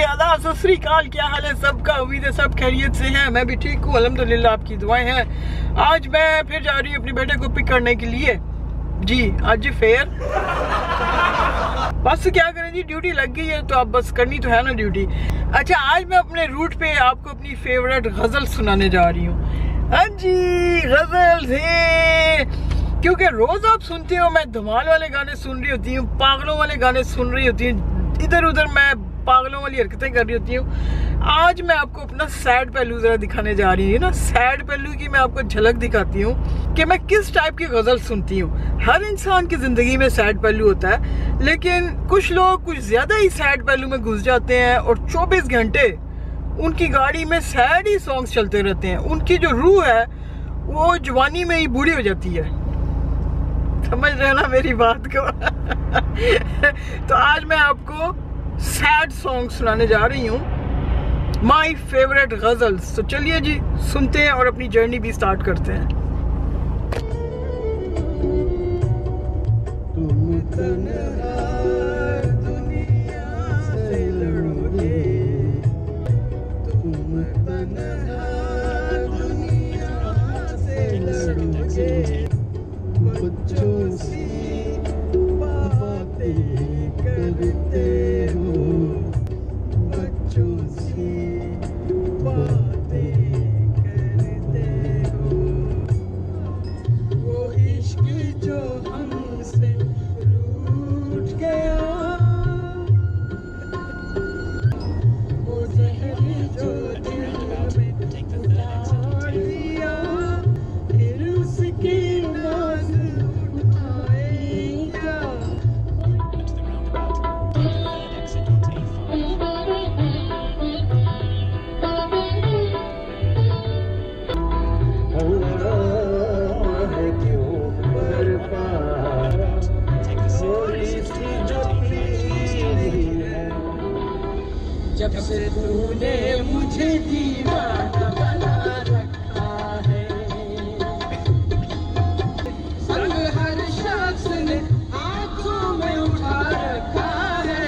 आदाब, सत श्री अकाल। क्या हाल है सबका? उम्मीद है सब खैरियत से हैं। मैं भी ठीक हूँ अल्हम्दुलिल्लाह, आपकी दुआएं हैं। आज मैं फिर जा रही हूँ अपने बेटे को पिक करने के लिए जी। आज फेयर बस क्या करें जी, ड्यूटी लग गई है तो अब बस करनी तो है ना ड्यूटी। अच्छा, आज मैं अपने रूट पे आपको अपनी फेवरेट गजल सुनाने जा रही हूँ। हाँ जी, गजल है, क्योंकि रोज आप सुनते हो मैं धमाल वाले गाने सुन रही होती हूँ, पागलों वाले गाने सुन रही होती हूँ, इधर उधर मैं पागलों वाली हरकतें कर रही होती हूँ। आज मैं आपको अपना सैड पहलू जरा दिखाने जा रही हूँ ना, सैड पहलू की मैं आपको झलक दिखाती हूँ कि मैं किस टाइप की गजल सुनती हूँ। हर इंसान की जिंदगी में सैड पहलू होता है, लेकिन कुछ लोग कुछ ज्यादा ही सैड पहलू में घुस जाते हैं और 24 घंटे उनकी गाड़ी में सैड ही सॉन्ग्स चलते रहते हैं। उनकी जो रूह है वो जवानी में ही बूढ़ी हो जाती है। समझ रहे हो ना मेरी बात को? तो आज मैं आपको सैड सॉन्ग सुनाने जा रही हूँ, माई फेवरेट गजल्स। तो चलिए जी, सुनते हैं और अपनी जर्नी भी स्टार्ट करते हैं। तुम तन्हा दुनिया से लड़ोगे, तुम तन्हा दुनिया से लड़ोगे, बच्चों सी बातें करते हो, बच्चों सी बातें करते हो। वो इश्क जो हमसे रूठ गया, वो जहर जो दिल में उतार दिया, फिर उसकी नाज उठाएगा। जब से तूने मुझे दीवाना बना रखा है, संग हर शख्स ने आंखों में उठा रखा है।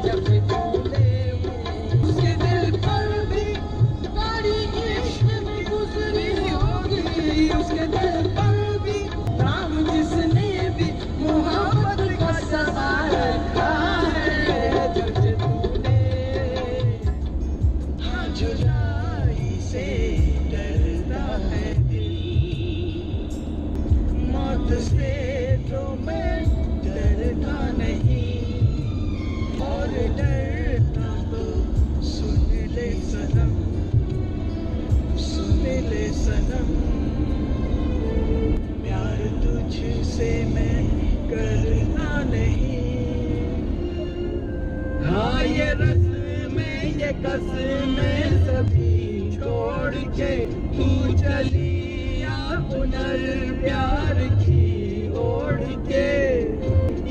जब से तूने उसके दिल पर भी गाड़ी इश्क में गुजरी होगी, उसके दिल पर भी नाम जिसने भी मोहब्बत का समा रखा है। जब से जुदाई से डरता है दिल, मौत से तो मैं डरता नहीं, और डरता तो सुन ले सनम, सुन ले सनम, प्यार तुझसे मैं करना नहीं। हाँ ये ये कसमें सभी छोड़ के तू चली या पुनर्प्यार की ओढ़ के,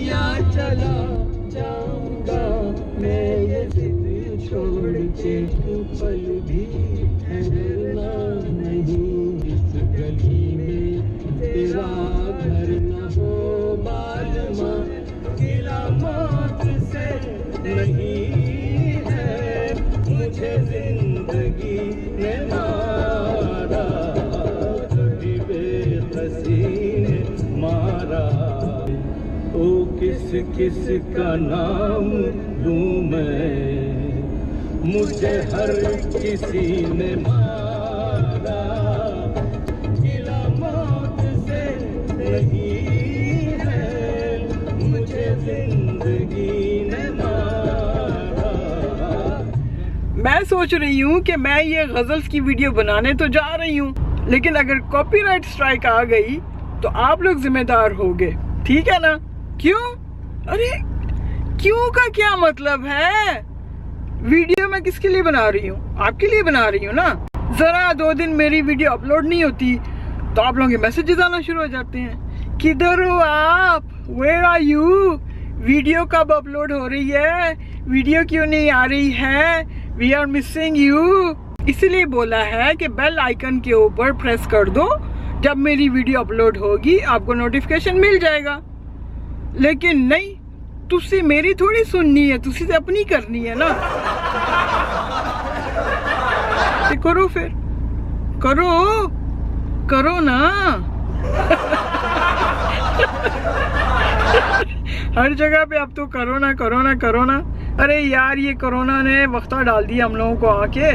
या चला जाऊंगा मैं ये जिद छोड़ के, तू पल भी ठहरना नहीं। इस गली में तेरा घर न हो बालमा, गिला मौत से नहीं मुझे जिंदगी ने मारा, तुझी बेकसी ने मारा। ओ किस किस का नाम लूं मैं, मुझे हर किसी ने मारा, गिला मौत से नहीं है मुझे जिंदगी ने मारा। मैं सोच रही हूँ कि मैं ये गजल्स की वीडियो बनाने तो जा रही हूँ, लेकिन अगर कॉपीराइट स्ट्राइक आ गई तो आप लोग जिम्मेदार होगे, ठीक है ना? क्यों? अरे क्यों का क्या मतलब है? वीडियो मैं किसके लिए बना रही हूँ? आपके लिए बना रही हूँ ना। जरा 2 दिन मेरी वीडियो अपलोड नहीं होती तो आप लोगों के मैसेजेस आना शुरू हो जाते हैं, किधर हो आप, वेयर आर यू, वीडियो कब अपलोड हो रही है, वीडियो क्यों नहीं आ रही है, वी आर मिसिंग यू। इसलिए बोला है कि बेल आइकन के ऊपर प्रेस कर दो, जब मेरी वीडियो अपलोड होगी आपको नोटिफिकेशन मिल जाएगा। लेकिन नहीं, तुसी मेरी थोड़ी सुननी है, तुसी तो अपनी करनी है ना। करो फिर, करो करो ना। हर जगह पे अब तो कोरोना कोरोना कोरोना। अरे यार ये कोरोना ने वक्ता डाल दिया हम लोगों को आके।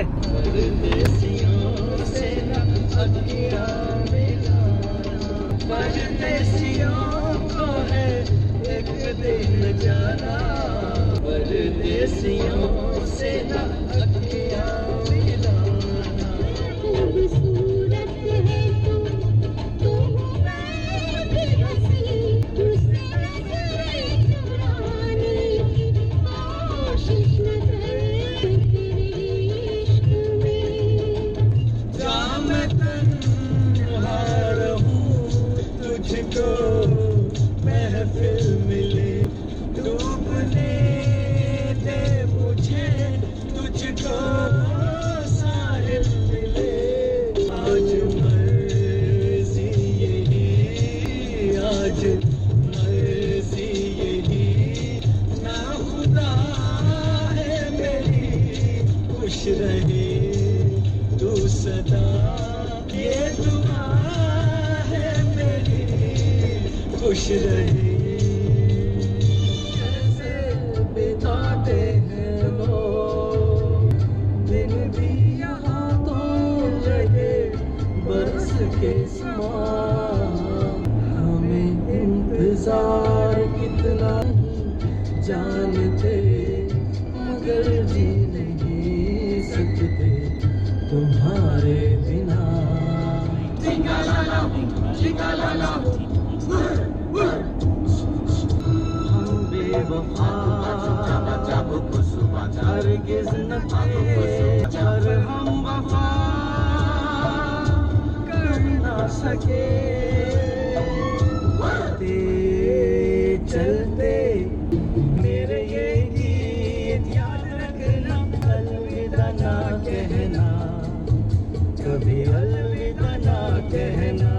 खुश रहे कैसे बिताते हैं लोग दिन भी यहाँ तो लगे बरस के समान। हमें इंतजार कितना जानते मगर जी नहीं सकते तुम्हारे बिना। हम बेवफा हरगिज़ न थे पर हम वफा कर ना सके। चलते मेरे ये गीत याद रखना अलविदा ना कहना कभी अलविदा ना कहना।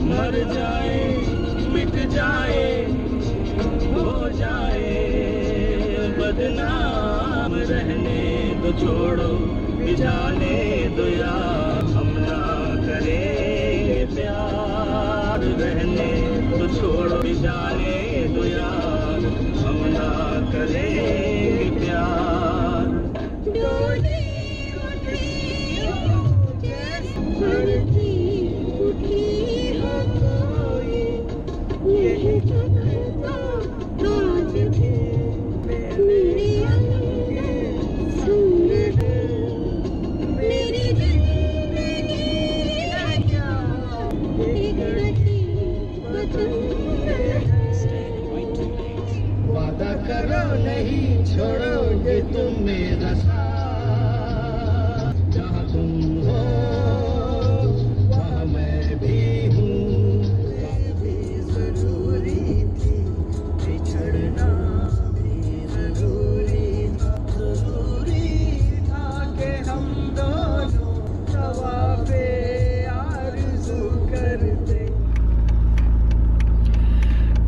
मर जाए मिट जाए हो जाए बदनाम रहने तो छोड़ो जाने दो यार हम ना करेंगे प्यार रहने तो छोड़ो जाने दो यार हम ना करेंगे प्यार। वादा करो नहीं छोड़ोगे तुम मेरा साथ जहाँ तुम हो वहाँ मैं भी हूँ। जरूरी थी बिछड़ना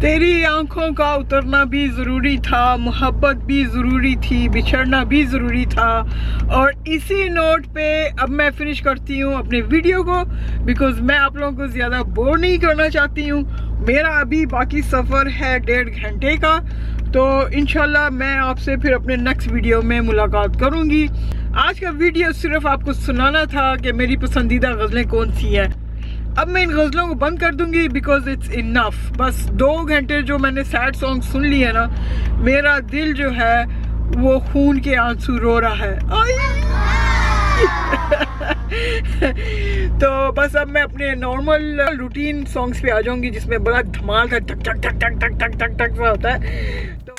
तेरी आंखों का उतरना भी ज़रूरी था, मोहब्बत भी ज़रूरी थी, बिछड़ना भी ज़रूरी था। और इसी नोट पे अब मैं फिनिश करती हूँ अपने वीडियो को, बिकॉज़ मैं आप लोगों को ज़्यादा बोर नहीं करना चाहती हूँ। मेरा अभी बाकी सफ़र है 1.5 घंटे का, तो इंशाल्लाह मैं आपसे फिर अपने नेक्स्ट वीडियो में मुलाकात करूँगी। आज का वीडियो सिर्फ आपको सुनाना था कि मेरी पसंदीदा गज़लें कौन सी हैं। अब मैं इन गज़लों को बंद कर दूंगी बिकॉज इट्स इनफ। बस 2 घंटे जो मैंने सैड सॉन्ग सुन लिए ना, मेरा दिल जो है वो खून के आंसू रो रहा है। तो बस अब मैं अपने नॉर्मल रूटीन सॉन्ग्स पे आ जाऊंगी जिसमें बड़ा धमाल का टक टक टक टक टक टक टक टक होता है। तो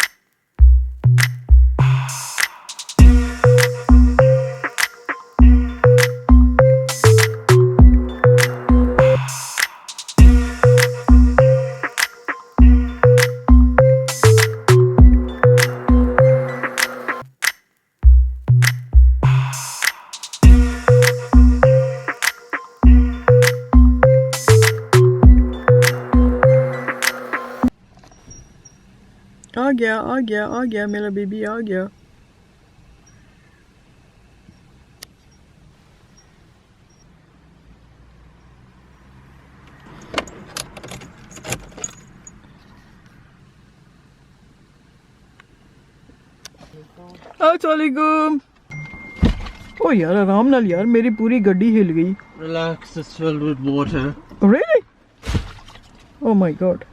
आ गया मेरा बेबी आ गया। अस्सलामुअलैकुम। ओ यार आराम नाल यार, मेरी पूरी गड्डी हिल गई। Relax, it's filled with water. Really? Oh my God.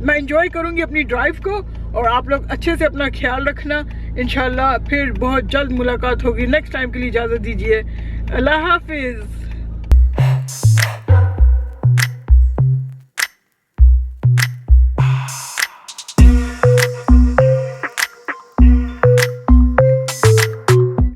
मैं इंजॉय करूंगी अपनी ड्राइव को, और आप लोग अच्छे से अपना ख्याल रखना। इंशाल्लाह फिर बहुत जल्द मुलाकात होगी। नेक्स्ट टाइम के लिए इजाज़त दीजिए। अल्लाह हाफिज़।